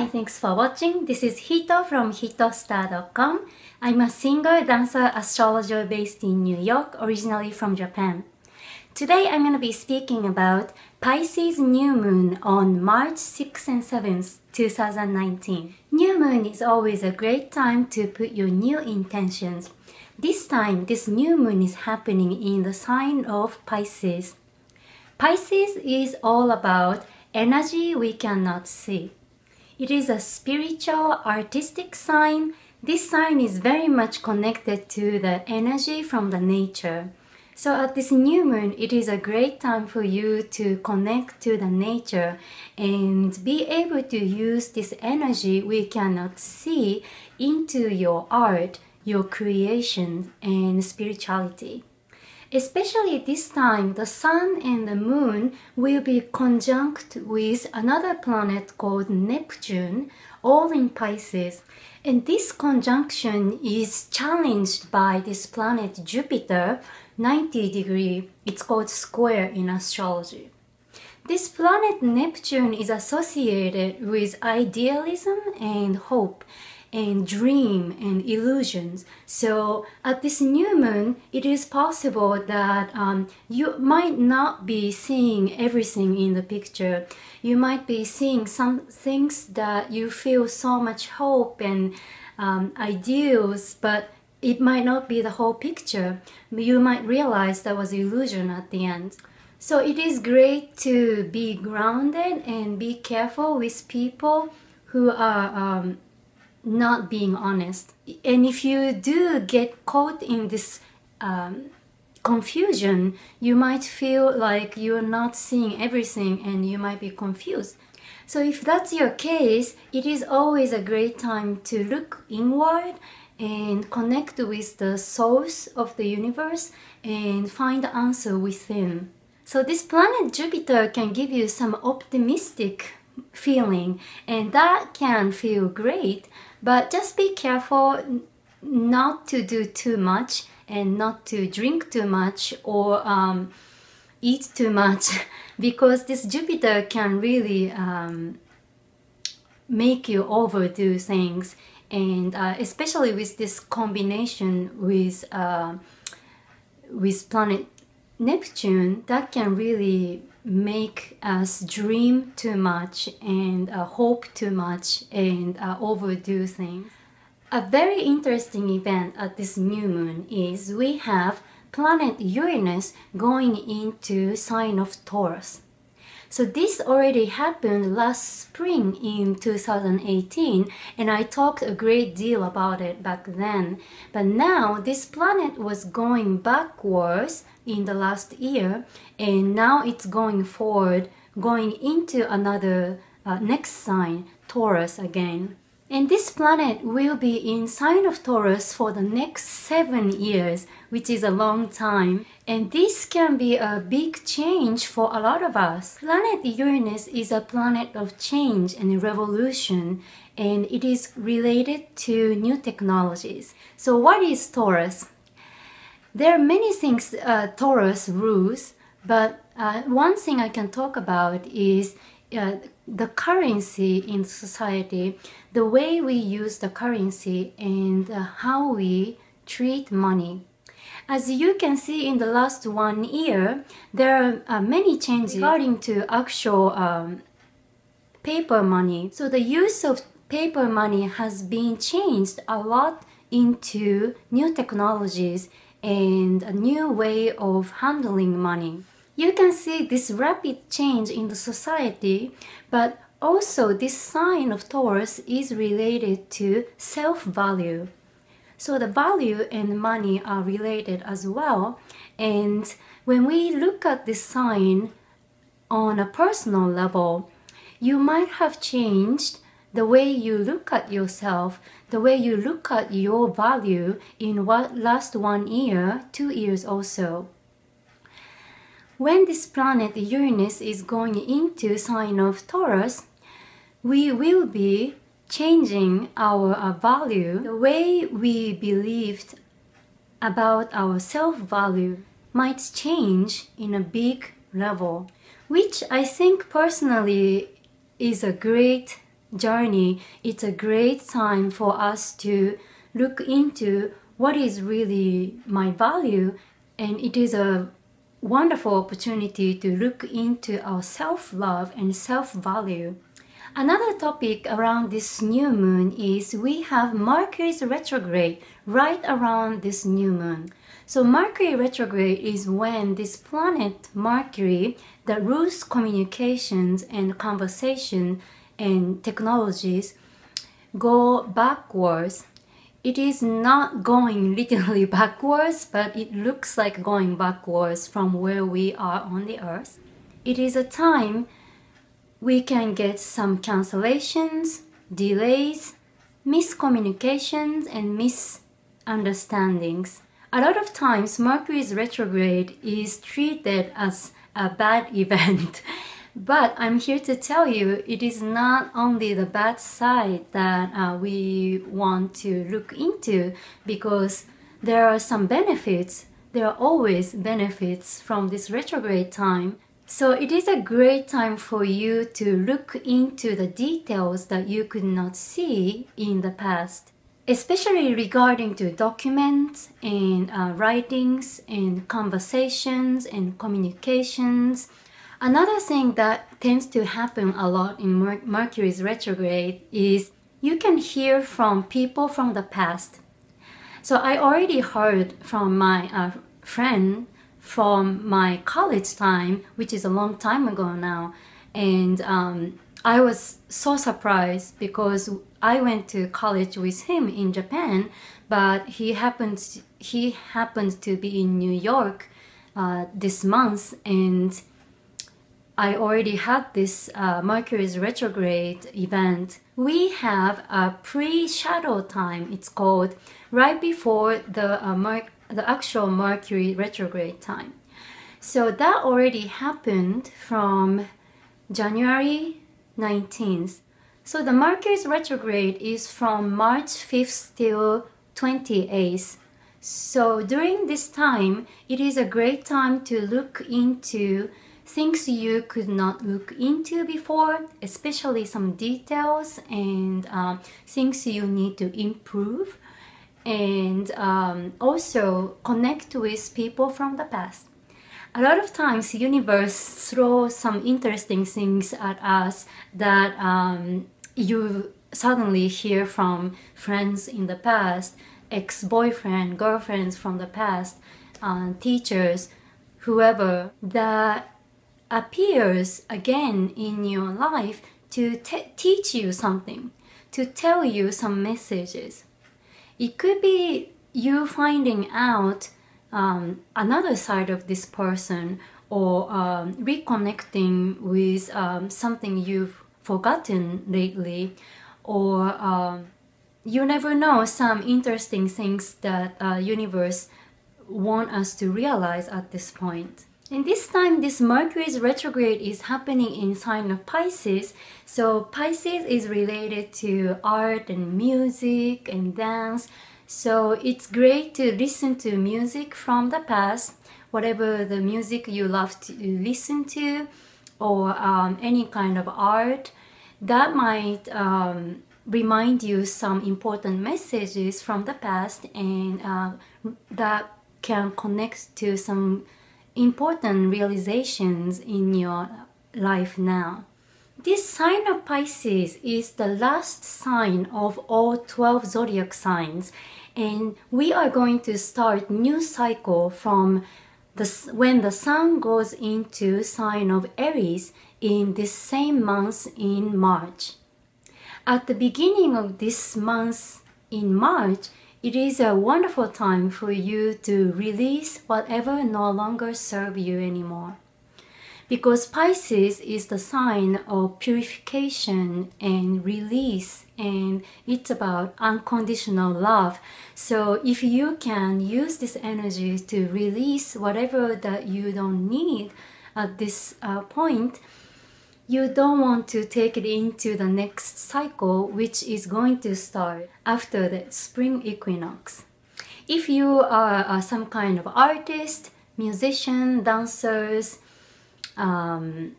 Hi, thanks for watching. This is Hito from HITOSTAR.com. I'm a singer, dancer, astrologer based in New York, originally from Japan. Today I'm going to be speaking about Pisces New Moon on March 6th and 7th, 2019. New Moon is always a great time to put your new intentions. This time, this new moon is happening in the sign of Pisces. Pisces is all about energy we cannot see. It is a spiritual, artistic sign. This sign is very much connected to the energy from the nature. So at this new moon, it is a great time for you to connect to the nature and be able to use this energy we cannot see into your art, your creation, and spirituality. Especially this time, the sun and the moon will be conjunct with another planet called Neptune, all in Pisces. And this conjunction is challenged by this planet Jupiter, 90 degree. It's called square in astrology. This planet Neptune is associated with idealism and hope, and dream and illusions. So at this new moon, it is possible that you might not be seeing everything in the picture. You might be seeing some things that you feel so much hope and ideals, but it might not be the whole picture. You might realize that was illusion at the end. So it is great to be grounded and be careful with people who are not being honest. And if you do get caught in this confusion, you might feel like you're not seeing everything and you might be confused. So if that's your case, it is always a great time to look inward and connect with the source of the universe and find the answer within. So this planet Jupiter can give you some optimistic feeling, and that can feel great, but just be careful not to do too much and not to drink too much or eat too much because this Jupiter can really make you overdo things, and especially with this combination with planet Neptune, that can really make us dream too much and hope too much and overdo things. A very interesting event at this new moon is we have planet Uranus going into sign of Taurus. So this already happened last spring in 2018, and I talked a great deal about it back then. But now this planet was going backwards in the last year, and now it's going forward, going into another next sign, Taurus again. And this planet will be in sign of Taurus for the next 7 years, which is a long time. And this can be a big change for a lot of us. Planet Uranus is a planet of change and revolution, and it is related to new technologies. So what is Taurus? There are many things Taurus rules, but one thing I can talk about is the currency in society, the way we use the currency, and how we treat money. As you can see in the last 1 year, there are many changes regarding to actual paper money. So the use of paper money has been changed a lot into new technologies and a new way of handling money. You can see this rapid change in the society, but also this sign of Taurus is related to self-value. So the value and money are related as well. And when we look at this sign on a personal level, you might have changed the way you look at yourself, the way you look at your value in what last 1 year, 2 years also. When this planet Uranus is going into sign of Taurus, we will be changing our value. The way we believed about our self-value might change in a big level, which I think personally is a great journey, it's a great time for us to look into what is really my value, and it is a wonderful opportunity to look into our self-love and self-value. Another topic around this new moon is we have Mercury's retrograde right around this new moon. So Mercury retrograde is when this planet Mercury that rules communications and conversation and technologies go backwards. It is not going literally backwards, but it looks like going backwards from where we are on the earth. It is a time we can get some cancellations, delays, miscommunications, and misunderstandings. A lot of times, Mercury's retrograde is treated as a bad event. But I'm here to tell you, it is not only the bad side that we want to look into, because there are some benefits. There are always benefits from this retrograde time. So it is a great time for you to look into the details that you could not see in the past, especially regarding to documents and writings and conversations and communications. Another thing that tends to happen a lot in Mercury's retrograde is you can hear from people from the past. So I already heard from my friend from my college time, which is a long time ago now, and I was so surprised because I went to college with him in Japan, but he happened to be in New York this month, and I already had this Mercury's retrograde event. We have a pre-shadow time, it's called, right before the actual Mercury retrograde time. So that already happened from January 19th. So the Mercury's retrograde is from March 5th till 28th. So during this time, it is a great time to look into things you could not look into before, especially some details and things you need to improve, and also connect with people from the past. A lot of times, the universe throws some interesting things at us that you suddenly hear from friends in the past, ex-boyfriend, girlfriends from the past, teachers, whoever, that appears again in your life to teach you something, to tell you some messages. It could be you finding out another side of this person, or reconnecting with something you've forgotten lately, or you never know, some interesting things that universe want us to realize at this point. And this time, this Mercury's retrograde is happening in sign of Pisces. So Pisces is related to art and music and dance. So it's great to listen to music from the past, whatever the music you love to listen to, or any kind of art that might remind you some important messages from the past, and that can connect to some important realizations in your life now. This sign of Pisces is the last sign of all 12 zodiac signs, and we are going to start new cycle from when the sun goes into sign of Aries in this same month in March. At the beginning of this month in March, it is a wonderful time for you to release whatever no longer serve you anymore. Because Pisces is the sign of purification and release, and it's about unconditional love. So if you can use this energy to release whatever that you don't need at this point, you don't want to take it into the next cycle, which is going to start after the spring equinox. If you are some kind of artist, musician, dancers, and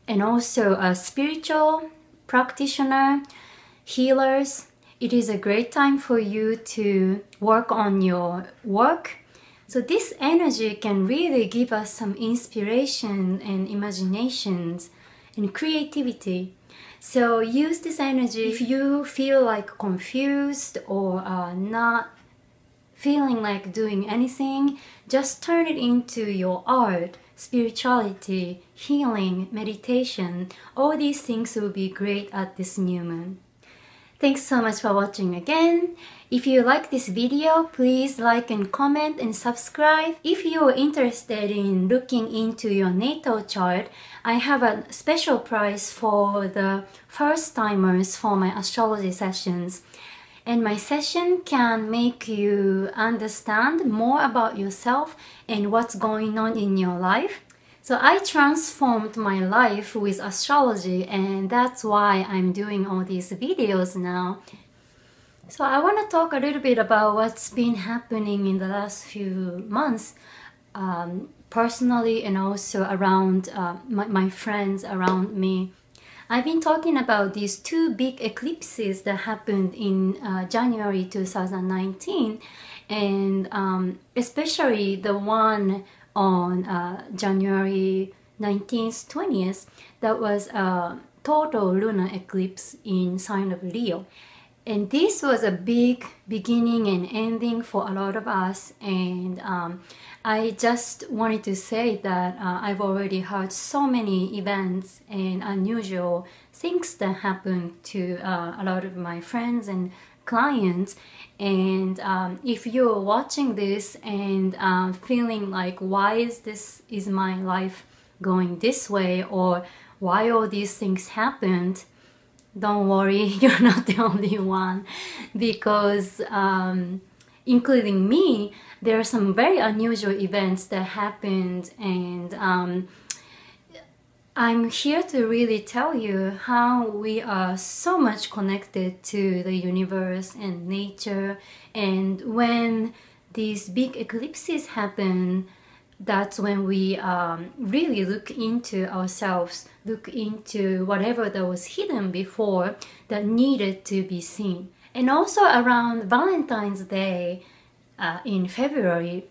also spiritual practitioner, healers, it is a great time for you to work on your work. So this energy can really give us some inspiration and imaginations and creativity. So use this energy if you feel like confused or not feeling like doing anything. Just turn it into your art, spirituality, healing, meditation. All these things will be great at this new moon. Thanks so much for watching again. If you like this video, please like and comment and subscribe. If you are interested in looking into your natal chart, I have a special price for the first timers for my astrology sessions. And my session can make you understand more about yourself and what's going on in your life. So I transformed my life with astrology, and that's why I'm doing all these videos now. So I want to talk a little bit about what's been happening in the last few months, personally and also around my friends around me. I've been talking about these two big eclipses that happened in January 2019, and especially the one on January 19th, 20th, that was a total lunar eclipse in sign of Leo. And this was a big beginning and ending for a lot of us, and I just wanted to say that I've already heard so many events and unusual things that happened to a lot of my friends and clients. And if you're watching this and feeling like, why is my life going this way, or why all these things happened, don't worry, you're not the only one, because including me, there are some very unusual events that happened, and I'm here to really tell you how we are so much connected to the universe and nature. And when these big eclipses happen, that's when we really look into ourselves, look into whatever that was hidden before that needed to be seen. And also around Valentine's Day in February,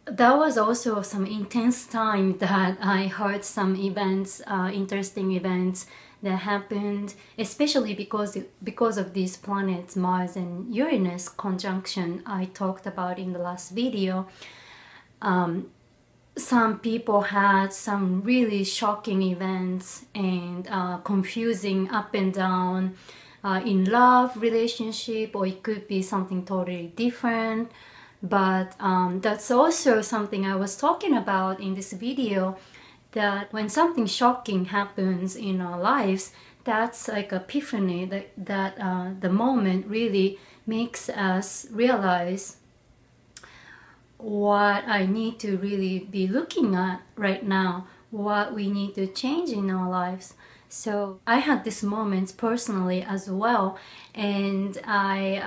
that was also some intense time that I heard some events, interesting events that happened, especially because of these planets, Mars and Uranus conjunction I talked about in the last video. Some people had some really shocking events and confusing up and down in love, relationship, or it could be something totally different. But that's also something I was talking about in this video, that when something shocking happens in our lives, that's like epiphany, that the moment really makes us realize what I need to really be looking at right now, what we need to change in our lives. So I had these moments personally as well, and I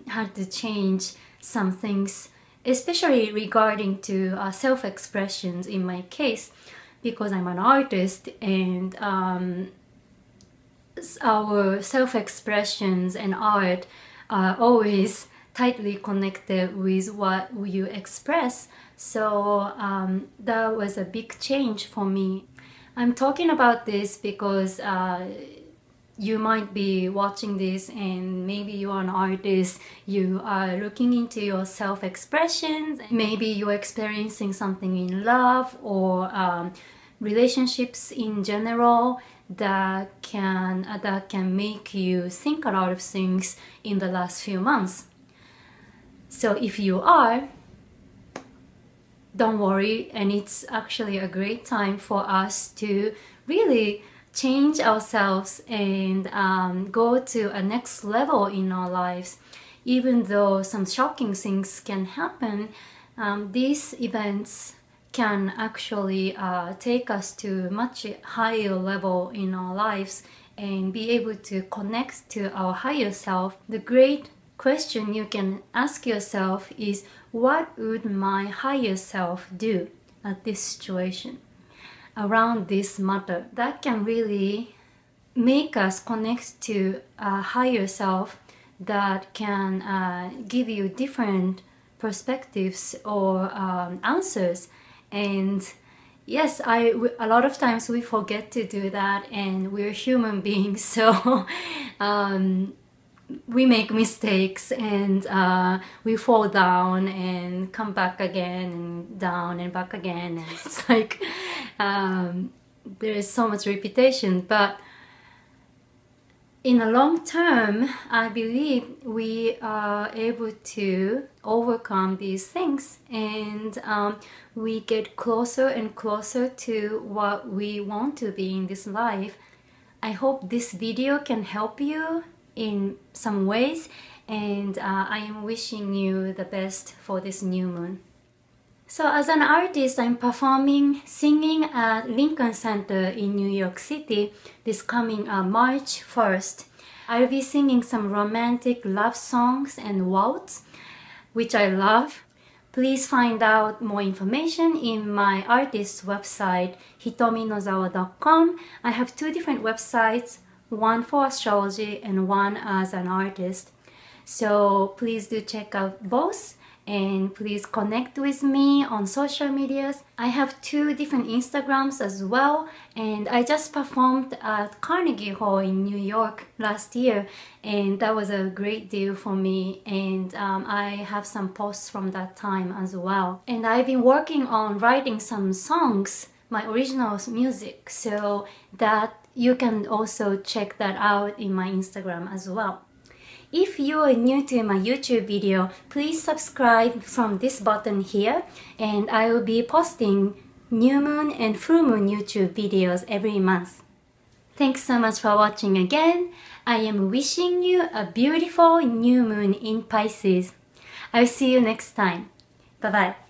had to change some things, especially regarding to self-expressions in my case, because I'm an artist, and our self-expressions and art are always tightly connected with what you express. So that was a big change for me. I'm talking about this because you might be watching this and maybe you are an artist, you are looking into your self-expressions, maybe you're experiencing something in love or relationships in general that can make you think a lot of things in the last few months. So if you are, don't worry, and it's actually a great time for us to really change ourselves and go to a next level in our lives. Even though some shocking things can happen, these events can actually take us to a much higher level in our lives and be able to connect to our higher self. The great question you can ask yourself is, what would my higher self do at this situation, around this matter? That can really make us connect to a higher self that can give you different perspectives or answers. And yes, a lot of times we forget to do that, and we're human beings, so we make mistakes, and we fall down and come back again, and down and back again, and it's like there is so much repetition. But in the long term, I believe we are able to overcome these things, and we get closer and closer to what we want to be in this life. I hope this video can help you in some ways, and I am wishing you the best for this new moon. So as an artist, I'm performing, singing at Lincoln Center in New York City this coming March 1st. I'll be singing some romantic love songs and waltz, which I love. Please find out more information in my artist's website, hitominozawa.com. I have 2 different websites, one for astrology and one as an artist. So please do check out both, and please connect with me on social medias. I have 2 different Instagrams as well, and I just performed at Carnegie Hall in New York last year, and that was a great deal for me, and I have some posts from that time as well. And I've been working on writing some songs, my original music, so that you can also check that out in my Instagram as well. If you are new to my YouTube video, please subscribe from this button here, and I will be posting new moon and full moon YouTube videos every month. Thanks so much for watching again. I am wishing you a beautiful new moon in Pisces. I'll see you next time. Bye bye.